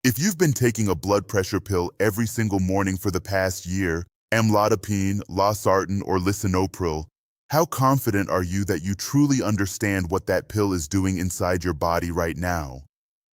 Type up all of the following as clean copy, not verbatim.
If you've been taking a blood pressure pill every single morning for the past year, Amlodipine, Losartan, or Lisinopril, how confident are you that you truly understand what that pill is doing inside your body right now?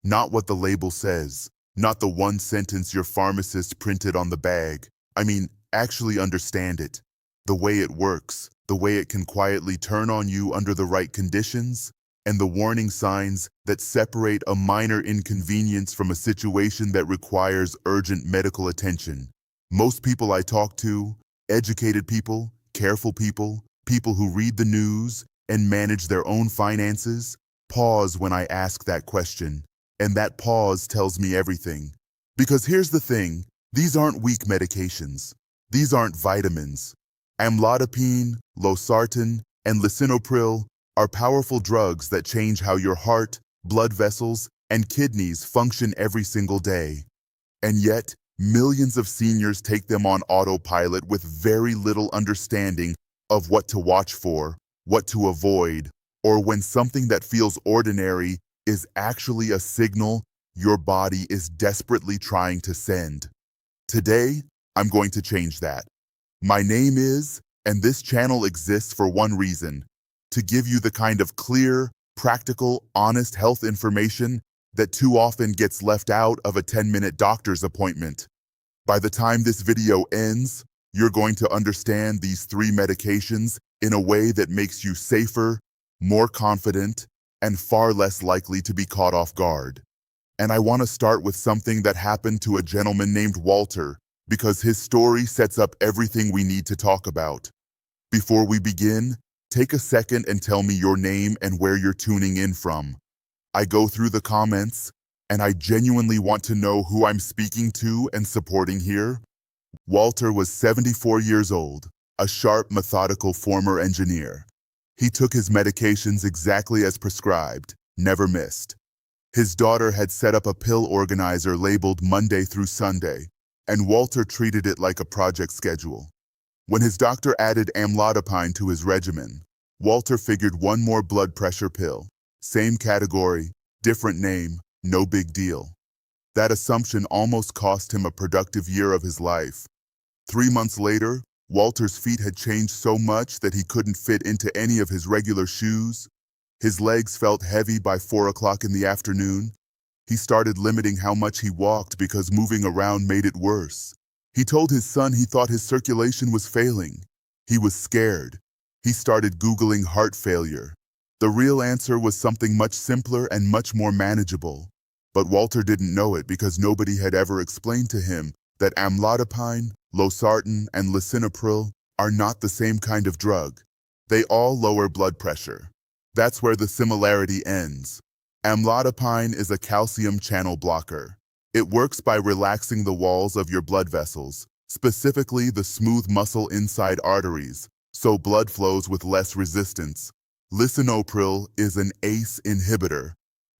Not what the label says, not the one sentence your pharmacist printed on the bag. I mean, actually understand it. The way it works, the way it can quietly turn on you under the right conditions, and the warning signs that separate a minor inconvenience from a situation that requires urgent medical attention. Most people I talk to, educated people, careful people, people who read the news and manage their own finances, pause when I ask that question. And that pause tells me everything. Because here's the thing, these aren't weak medications. These aren't vitamins. Amlodipine, Losartan, and Lisinopril are powerful drugs that change how your heart, blood vessels, and kidneys function every single day. And yet, millions of seniors take them on autopilot with very little understanding of what to watch for, what to avoid, or when something that feels ordinary is actually a signal your body is desperately trying to send. Today, I'm going to change that. My name is, and this channel exists for one reason, to give you the kind of clear, practical, honest health information that too often gets left out of a 10-minute doctor's appointment. By the time this video ends, you're going to understand these 3 medications in a way that makes you safer, more confident, and far less likely to be caught off guard. And I want to start with something that happened to a gentleman named Walter, because his story sets up everything we need to talk about. Before we begin, take a second and tell me your name and where you're tuning in from. I go through the comments, and I genuinely want to know who I'm speaking to and supporting here. Walter was 74 years old, a sharp, methodical former engineer. He took his medications exactly as prescribed, never missed. His daughter had set up a pill organizer labeled Monday through Sunday, and Walter treated it like a project schedule. When his doctor added amlodipine to his regimen, Walter figured one more blood pressure pill. Same category, different name, no big deal. That assumption almost cost him a productive year of his life. 3 months later, Walter's feet had changed so much that he couldn't fit into any of his regular shoes. His legs felt heavy by 4 o'clock in the afternoon. He started limiting how much he walked because moving around made it worse. He told his son he thought his circulation was failing. He was scared. He started Googling heart failure. The real answer was something much simpler and much more manageable. But Walter didn't know it because nobody had ever explained to him that amlodipine, Losartan, and Lisinopril are not the same kind of drug. They all lower blood pressure. That's where the similarity ends. Amlodipine is a calcium channel blocker. It works by relaxing the walls of your blood vessels, specifically the smooth muscle inside arteries, so blood flows with less resistance. Lisinopril is an ACE inhibitor.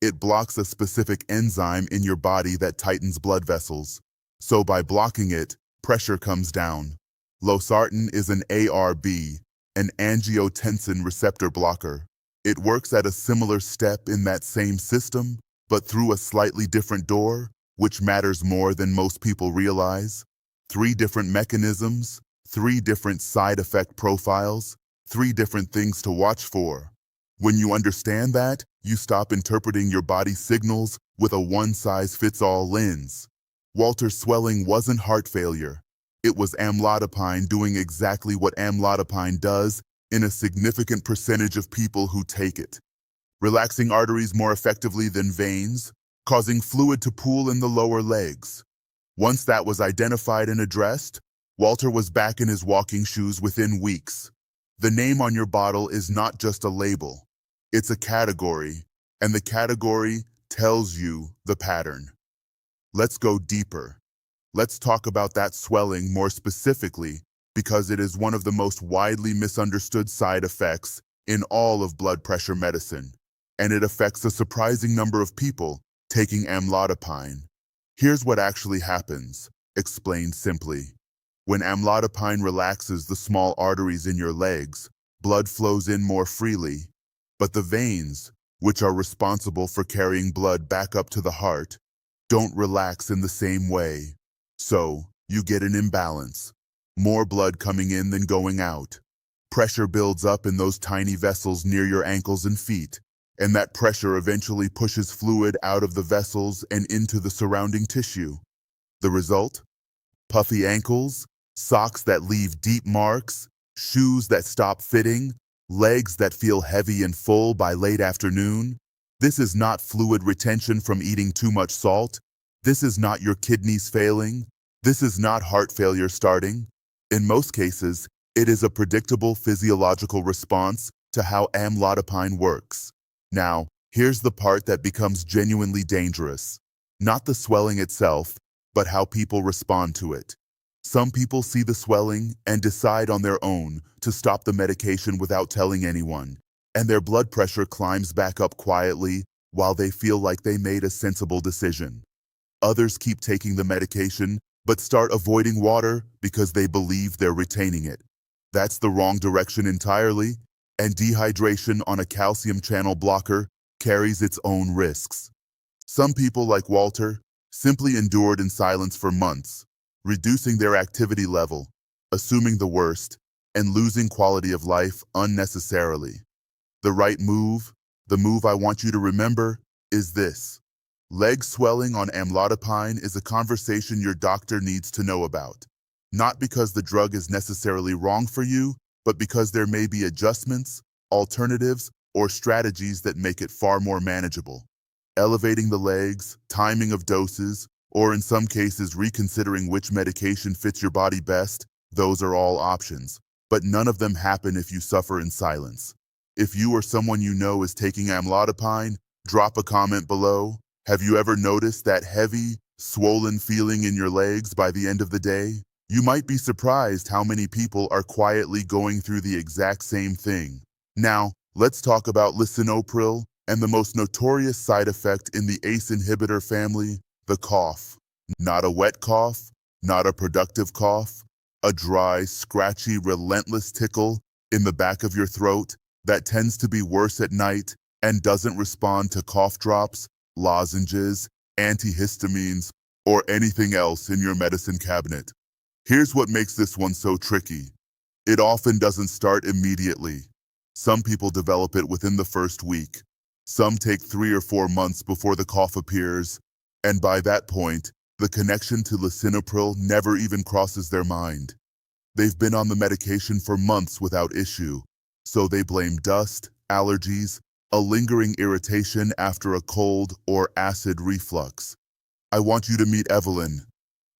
It blocks a specific enzyme in your body that tightens blood vessels. So by blocking it, pressure comes down. Losartan is an ARB, an angiotensin receptor blocker. It works at a similar step in that same system, but through a slightly different door, which matters more than most people realize. 3 different mechanisms, 3 different side effect profiles, 3 different things to watch for. When you understand that, you stop interpreting your body's signals with a one-size-fits-all lens. Walter's swelling wasn't heart failure. It was amlodipine doing exactly what amlodipine does in a significant percentage of people who take it. Relaxing arteries more effectively than veins, causing fluid to pool in the lower legs. Once that was identified and addressed, Walter was back in his walking shoes within weeks. The name on your bottle is not just a label. It's a category, and the category tells you the pattern. Let's go deeper. Let's talk about that swelling more specifically because it is one of the most widely misunderstood side effects in all of blood pressure medicine, and it affects a surprising number of people taking amlodipine. Here's what actually happens, explained simply. When amlodipine relaxes the small arteries in your legs, blood flows in more freely. But the veins, which are responsible for carrying blood back up to the heart, don't relax in the same way. So, you get an imbalance. More blood coming in than going out. Pressure builds up in those tiny vessels near your ankles and feet, and that pressure eventually pushes fluid out of the vessels and into the surrounding tissue. The result? Puffy ankles, socks that leave deep marks, shoes that stop fitting, legs that feel heavy and full by late afternoon. This is not fluid retention from eating too much salt. This is not your kidneys failing. This is not heart failure starting. In most cases, it is a predictable physiological response to how amlodipine works. Now, here's the part that becomes genuinely dangerous. Not the swelling itself, but how people respond to it. Some people see the swelling and decide on their own to stop the medication without telling anyone, and their blood pressure climbs back up quietly while they feel like they made a sensible decision. Others keep taking the medication but start avoiding water because they believe they're retaining it. That's the wrong direction entirely, and dehydration on a calcium channel blocker carries its own risks. Some people, like Walter, simply endured in silence for months, reducing their activity level, assuming the worst, and losing quality of life unnecessarily. The right move, the move I want you to remember, is this. Leg swelling on amlodipine is a conversation your doctor needs to know about. Not because the drug is necessarily wrong for you, but because there may be adjustments, alternatives, or strategies that make it far more manageable. Elevating the legs, timing of doses, or in some cases reconsidering which medication fits your body best, those are all options. But none of them happen if you suffer in silence. If you or someone you know is taking amlodipine, drop a comment below. Have you ever noticed that heavy, swollen feeling in your legs by the end of the day? You might be surprised how many people are quietly going through the exact same thing. Now, let's talk about Lisinopril and the most notorious side effect in the ACE inhibitor family, the cough. Not a wet cough, not a productive cough, a dry, scratchy, relentless tickle in the back of your throat that tends to be worse at night and doesn't respond to cough drops, lozenges, antihistamines, or anything else in your medicine cabinet. Here's what makes this one so tricky. It often doesn't start immediately. Some people develop it within the first week. Some take 3 or 4 months before the cough appears, and by that point, the connection to lisinopril never even crosses their mind. They've been on the medication for months without issue, so they blame dust, allergies, a lingering irritation after a cold or acid reflux. I want you to meet Evelyn.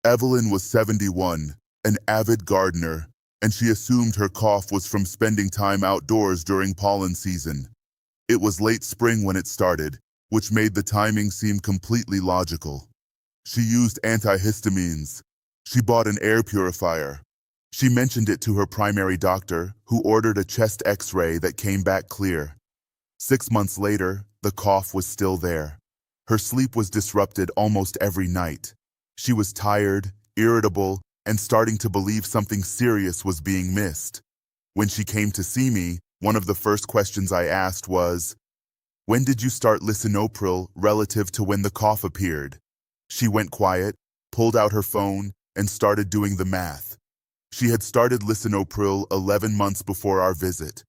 Evelyn was 71, an avid gardener, and she assumed her cough was from spending time outdoors during pollen season. It was late spring when it started, which made the timing seem completely logical. She used antihistamines. She bought an air purifier. She mentioned it to her primary doctor, who ordered a chest X-ray that came back clear. 6 months later, the cough was still there. Her sleep was disrupted almost every night. She was tired, irritable, and starting to believe something serious was being missed. When she came to see me, one of the first questions I asked was, "When did you start lisinopril relative to when the cough appeared?" She went quiet, pulled out her phone, and started doing the math. She had started lisinopril 11 months before our visit.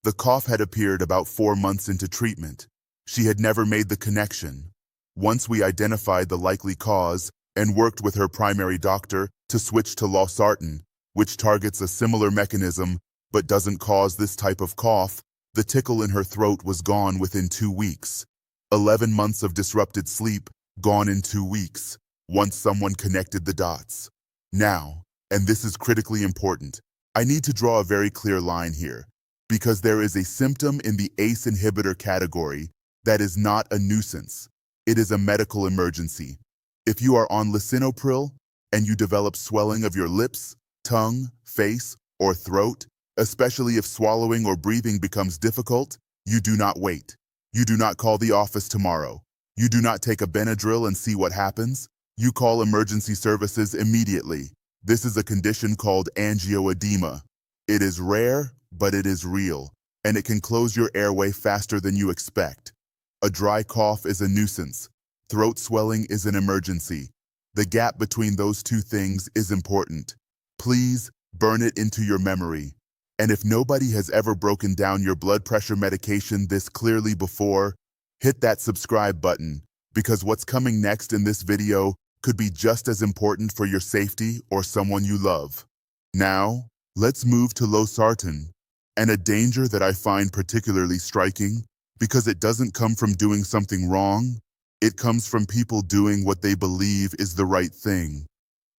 The cough had appeared about 4 months into treatment. She had never made the connection. Once we identified the likely cause and worked with her primary doctor to switch to Losartan, which targets a similar mechanism but doesn't cause this type of cough, the tickle in her throat was gone within 2 weeks. 11 months of disrupted sleep, gone in 2 weeks, once someone connected the dots. Now, and this is critically important, I need to draw a very clear line here, because there is a symptom in the ACE inhibitor category that is not a nuisance. It is a medical emergency. If you are on lisinopril and you develop swelling of your lips, tongue, face, or throat, especially if swallowing or breathing becomes difficult, you do not wait. You do not call the office tomorrow. You do not take a Benadryl and see what happens. You call emergency services immediately. This is a condition called angioedema. It is rare, but it is real, and it can close your airway faster than you expect. A dry cough is a nuisance. throat swelling is an emergency. The gap between those two things is important. Please burn it into your memory. And if nobody has ever broken down your blood pressure medication this clearly before, hit that subscribe button, because what's coming next in this video could be just as important for your safety or someone you love. Now, let's move to Losartan, and a danger that I find particularly striking because it doesn't come from doing something wrong, it comes from people doing what they believe is the right thing.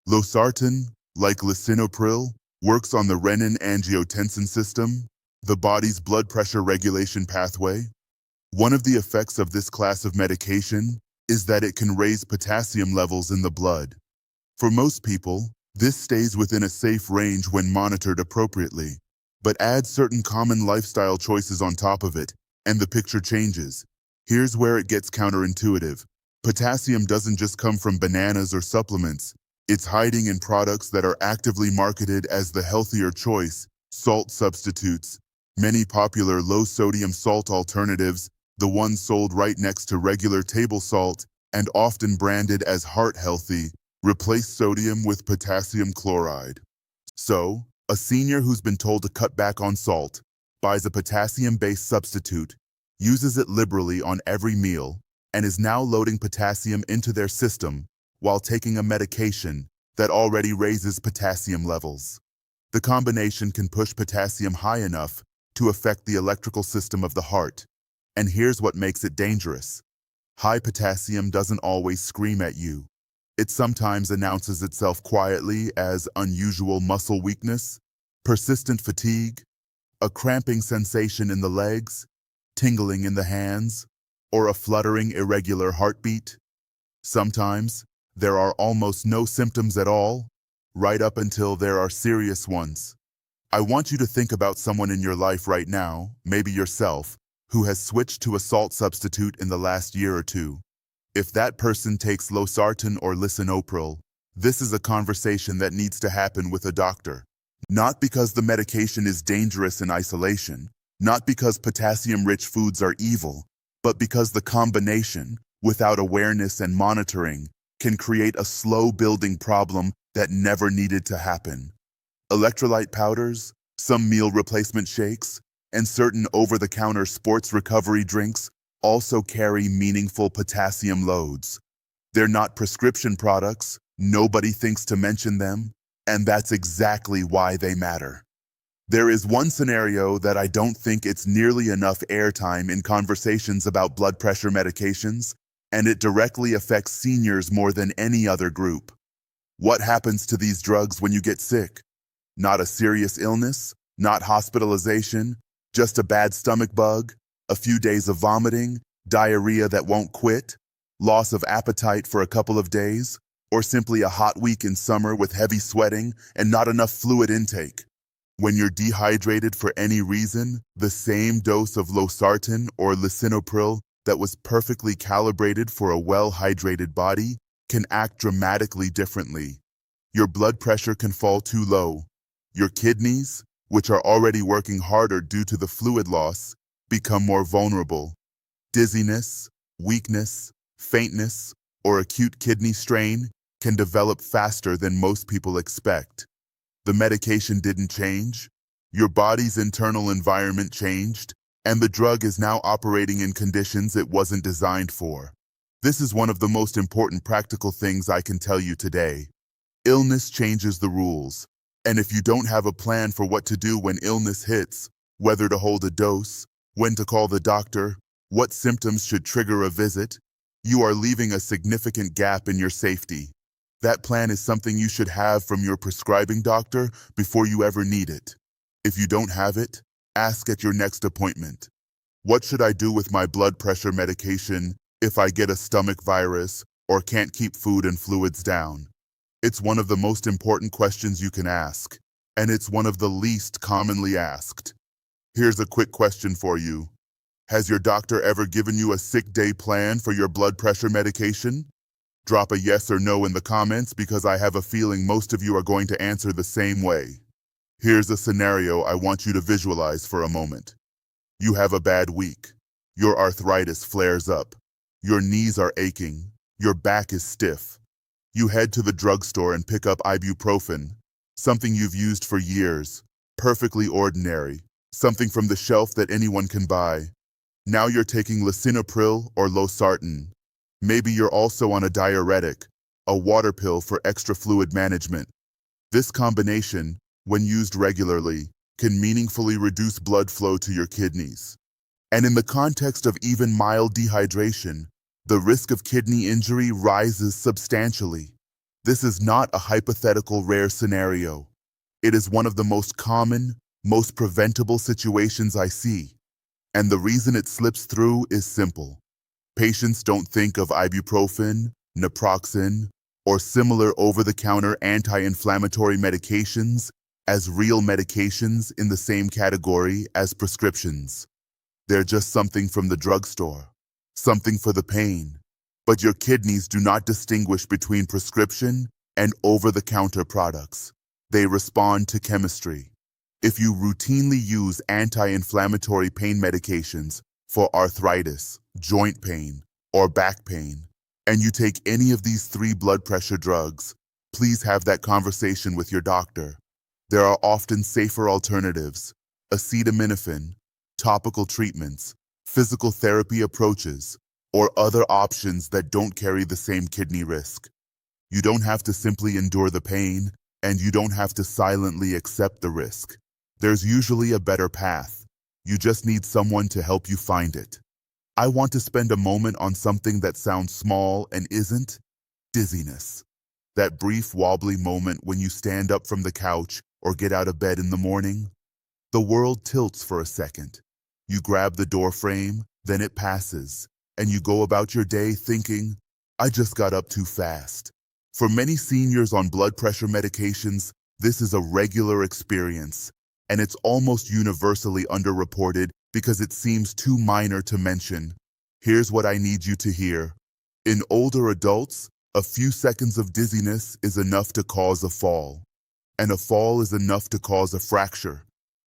Losartan, like Lisinopril, works on the renin-angiotensin system, the body's blood pressure regulation pathway. One of the effects of this class of medication is that it can raise potassium levels in the blood. For most people, this stays within a safe range when monitored appropriately, but add certain common lifestyle choices on top of it, and the picture changes. Here's where it gets counterintuitive. Potassium doesn't just come from bananas or supplements. It's hiding in products that are actively marketed as the healthier choice, salt substitutes. Many popular low-sodium salt alternatives, the ones sold right next to regular table salt and often branded as heart-healthy, replace sodium with potassium chloride. So, a senior who's been told to cut back on salt buys a potassium-based substitute, uses it liberally on every meal, and is now loading potassium into their system while taking a medication that already raises potassium levels. The combination can push potassium high enough to affect the electrical system of the heart. And here's what makes it dangerous. High potassium doesn't always scream at you. It sometimes announces itself quietly as unusual muscle weakness, persistent fatigue, a cramping sensation in the legs, tingling in the hands, or a fluttering, irregular heartbeat. Sometimes, there are almost no symptoms at all, right up until there are serious ones. I want you to think about someone in your life right now, maybe yourself, who has switched to a salt substitute in the last year or two. If that person takes Losartan or Lisinopril, this is a conversation that needs to happen with a doctor. Not because the medication is dangerous in isolation, not because potassium-rich foods are evil, but because the combination, without awareness and monitoring, can create a slow-building problem that never needed to happen. Electrolyte powders, some meal replacement shakes, and certain over-the-counter sports recovery drinks also carry meaningful potassium loads. They're not prescription products, nobody thinks to mention them, and that's exactly why they matter. There is one scenario that I don't think it's nearly enough airtime in conversations about blood pressure medications, and it directly affects seniors more than any other group. What happens to these drugs when you get sick? Not a serious illness, not hospitalization, just a bad stomach bug, a few days of vomiting, diarrhea that won't quit, loss of appetite for a couple of days, or simply a hot week in summer with heavy sweating and not enough fluid intake. When you're dehydrated for any reason, the same dose of Losartan or Lisinopril that was perfectly calibrated for a well-hydrated body can act dramatically differently. Your blood pressure can fall too low. Your kidneys, which are already working harder due to the fluid loss, become more vulnerable. Dizziness, weakness, faintness, or acute kidney strain can develop faster than most people expect. The medication didn't change, your body's internal environment changed, and the drug is now operating in conditions it wasn't designed for. This is one of the most important practical things I can tell you today. Illness changes the rules, and if you don't have a plan for what to do when illness hits, whether to hold a dose, when to call the doctor, what symptoms should trigger a visit, you are leaving a significant gap in your safety. That plan is something you should have from your prescribing doctor before you ever need it. If you don't have it, ask at your next appointment. What should I do with my blood pressure medication if I get a stomach virus or can't keep food and fluids down? It's one of the most important questions you can ask, and it's one of the least commonly asked. Here's a quick question for you. Has your doctor ever given you a sick day plan for your blood pressure medication? Drop a yes or no in the comments because I have a feeling most of you are going to answer the same way. Here's a scenario I want you to visualize for a moment. You have a bad week. Your arthritis flares up. Your knees are aching. Your back is stiff. You head to the drugstore and pick up ibuprofen, something you've used for years, perfectly ordinary, something from the shelf that anyone can buy. Now you're taking Lisinopril or Losartan. Maybe you're also on a diuretic, a water pill for extra fluid management. This combination, when used regularly, can meaningfully reduce blood flow to your kidneys. And in the context of even mild dehydration, the risk of kidney injury rises substantially. This is not a hypothetical rare scenario. It is one of the most common, most preventable situations I see. And the reason it slips through is simple. Patients don't think of ibuprofen, naproxen, or similar over-the-counter anti-inflammatory medications as real medications in the same category as prescriptions. They're just something from the drugstore, something for the pain. But your kidneys do not distinguish between prescription and over-the-counter products. They respond to chemistry. If you routinely use anti-inflammatory pain medications for arthritis, joint pain, or back pain, and you take any of these 3 blood pressure drugs, please have that conversation with your doctor. There are often safer alternatives: acetaminophen, topical treatments, physical therapy approaches, or other options that don't carry the same kidney risk. You don't have to simply endure the pain, and you don't have to silently accept the risk. There's usually a better path. You just need someone to help you find it. I want to spend a moment on something that sounds small and isn't: dizziness. That brief wobbly moment when you stand up from the couch or get out of bed in the morning. The world tilts for a second. You grab the door frame, then it passes, and you go about your day thinking, I just got up too fast. For many seniors on blood pressure medications, this is a regular experience, and it's almost universally underreported because it seems too minor to mention. Here's what I need you to hear. In older adults, a few seconds of dizziness is enough to cause a fall, and a fall is enough to cause a fracture.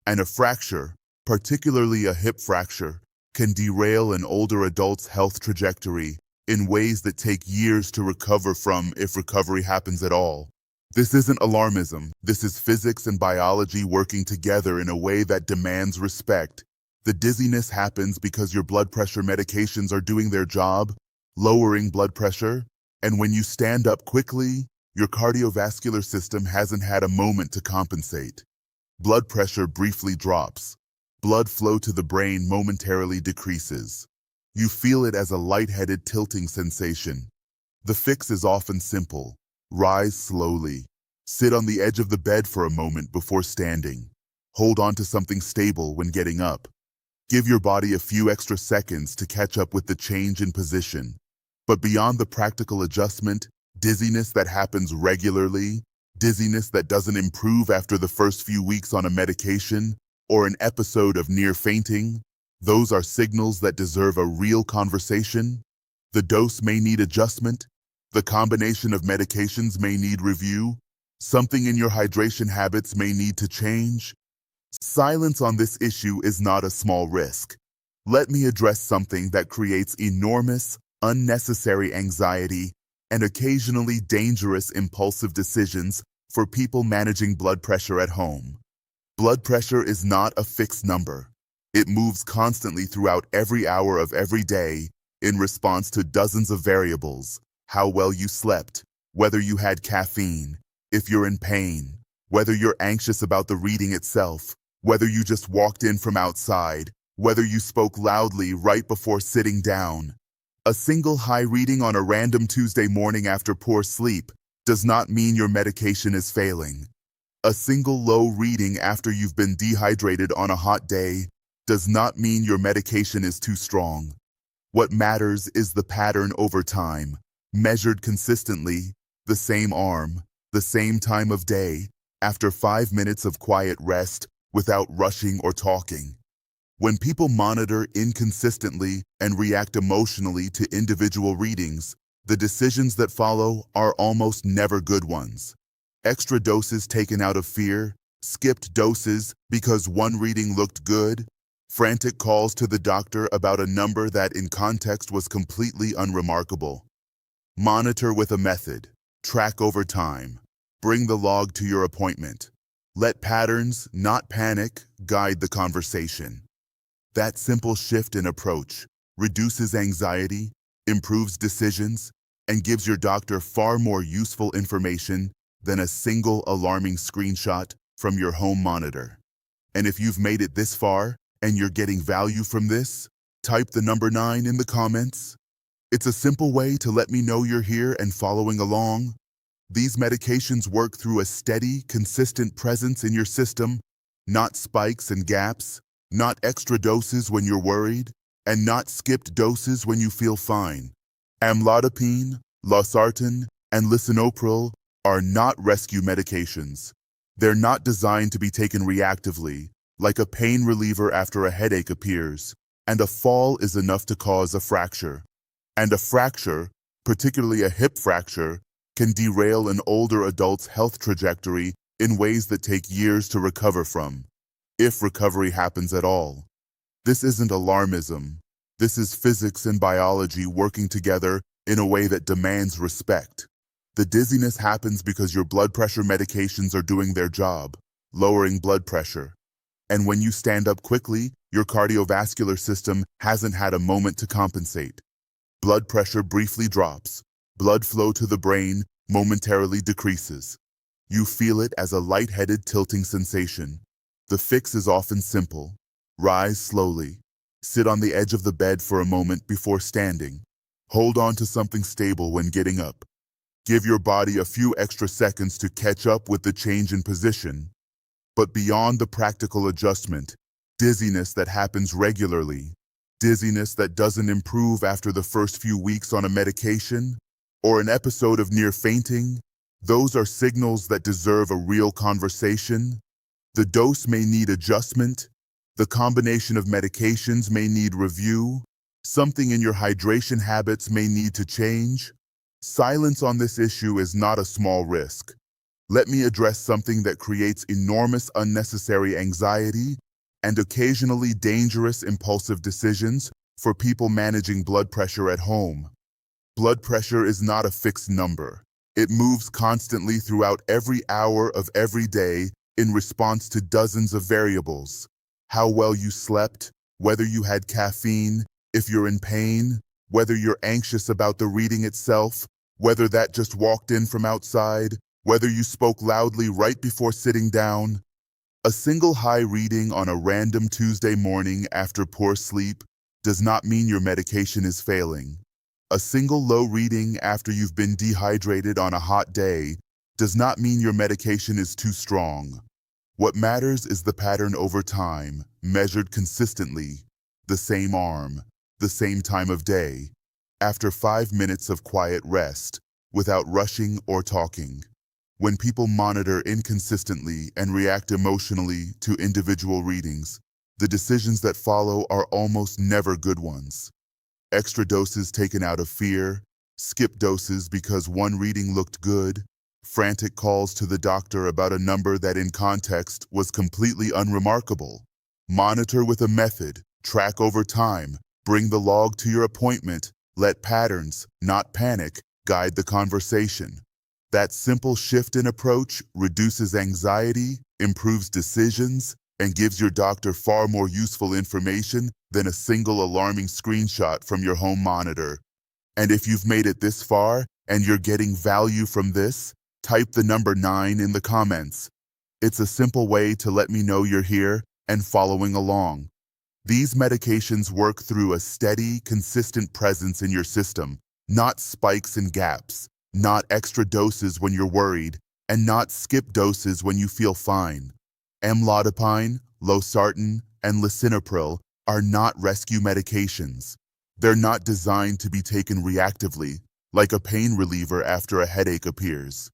And a fracture, particularly a hip fracture, can derail an older adult's health trajectory in ways that take years to recover from, if recovery happens at all. This isn't alarmism. This is physics and biology working together in a way that demands respect. The dizziness happens because your blood pressure medications are doing their job, lowering blood pressure, and when you stand up quickly, your cardiovascular system hasn't had a moment to compensate. Blood pressure briefly drops. Blood flow to the brain momentarily decreases. You feel it as a lightheaded tilting sensation. The fix is often simple. Rise slowly. Sit on the edge of the bed for a moment before standing. Hold on to something stable when getting up. Give your body a few extra seconds to catch up with the change in position. But beyond the practical adjustment, dizziness that happens regularly, dizziness that doesn't improve after the first few weeks on a medication, or an episode of near fainting, those are signals that deserve a real conversation. The dose may need adjustment. The combination of medications may need review. Something in your hydration habits may need to change. Silence on this issue is not a small risk. Let me address something that creates enormous, unnecessary anxiety and occasionally dangerous impulsive decisions for people managing blood pressure at home. Blood pressure is not a fixed number. It moves constantly throughout every hour of every day in response to dozens of variables: how well you slept, whether you had caffeine, if you're in pain, whether you're anxious about the reading itself, whether you just walked in from outside, whether you spoke loudly right before sitting down. A single high reading on a random Tuesday morning after poor sleep does not mean your medication is failing. A single low reading after you've been dehydrated on a hot day does not mean your medication is too strong. What matters is the pattern over time, measured consistently, the same arm, the same time of day, after 5 minutes of quiet rest without rushing or talking. When people monitor inconsistently and react emotionally to individual readings, the decisions that follow are almost never good ones. Extra doses taken out of fear, skipped doses because one reading looked good, frantic calls to the doctor about a number that in context was completely unremarkable. Monitor with a method. Track over time. Bring the log to your appointment. Let patterns, not panic, guide the conversation. That simple shift in approach reduces anxiety, improves decisions, and gives your doctor far more useful information than a single alarming screenshot from your home monitor. And if you've made it this far and you're getting value from this, type the number 9 in the comments. It's a simple way to let me know you're here and following along. These medications work through a steady, consistent presence in your system, not spikes and gaps, not extra doses when you're worried, and not skipped doses when you feel fine. Amlodipine, Losartan, and Lisinopril are not rescue medications. They're not designed to be taken reactively, like a pain reliever after a headache appears, and a fall is enough to cause a fracture. And a fracture, particularly a hip fracture, can derail an older adult's health trajectory in ways that take years to recover from, if recovery happens at all. This isn't alarmism. This is physics and biology working together in a way that demands respect. The dizziness happens because your blood pressure medications are doing their job, lowering blood pressure. And when you stand up quickly, your cardiovascular system hasn't had a moment to compensate. Blood pressure briefly drops. Blood flow to the brain momentarily decreases. You feel it as a lightheaded tilting sensation. The fix is often simple. Rise slowly. Sit on the edge of the bed for a moment before standing. Hold on to something stable when getting up. Give your body a few extra seconds to catch up with the change in position. But beyond the practical adjustment, dizziness that happens regularly, dizziness that doesn't improve after the first few weeks on a medication, or an episode of near fainting, those are signals that deserve a real conversation. The dose may need adjustment. The combination of medications may need review. Something in your hydration habits may need to change. Silence on this issue is not a small risk. Let me address something that creates enormous unnecessary anxiety and occasionally dangerous impulsive decisions for people managing blood pressure at home. Blood pressure is not a fixed number. It moves constantly throughout every hour of every day in response to dozens of variables. How well you slept, whether you had caffeine, if you're in pain, whether you're anxious about the reading itself, whether that just walked in from outside, whether you spoke loudly right before sitting down. A single high reading on a random Tuesday morning after poor sleep does not mean your medication is failing. A single low reading after you've been dehydrated on a hot day does not mean your medication is too strong. What matters is the pattern over time, measured consistently, the same arm, the same time of day, after 5 minutes of quiet rest, without rushing or talking. When people monitor inconsistently and react emotionally to individual readings, the decisions that follow are almost never good ones. Extra doses taken out of fear, skip doses because one reading looked good, frantic calls to the doctor about a number that in context was completely unremarkable. Monitor with a method, track over time, bring the log to your appointment, let patterns, not panic, guide the conversation. That simple shift in approach reduces anxiety, improves decisions, and gives your doctor far more useful information than a single alarming screenshot from your home monitor. And if you've made it this far and you're getting value from this, type the number 9 in the comments. It's a simple way to let me know you're here and following along. These medications work through a steady, consistent presence in your system, not spikes and gaps, not extra doses when you're worried, and not skip doses when you feel fine. Amlodipine, Losartan, and Lisinopril are not rescue medications. They're not designed to be taken reactively, like a pain reliever after a headache appears.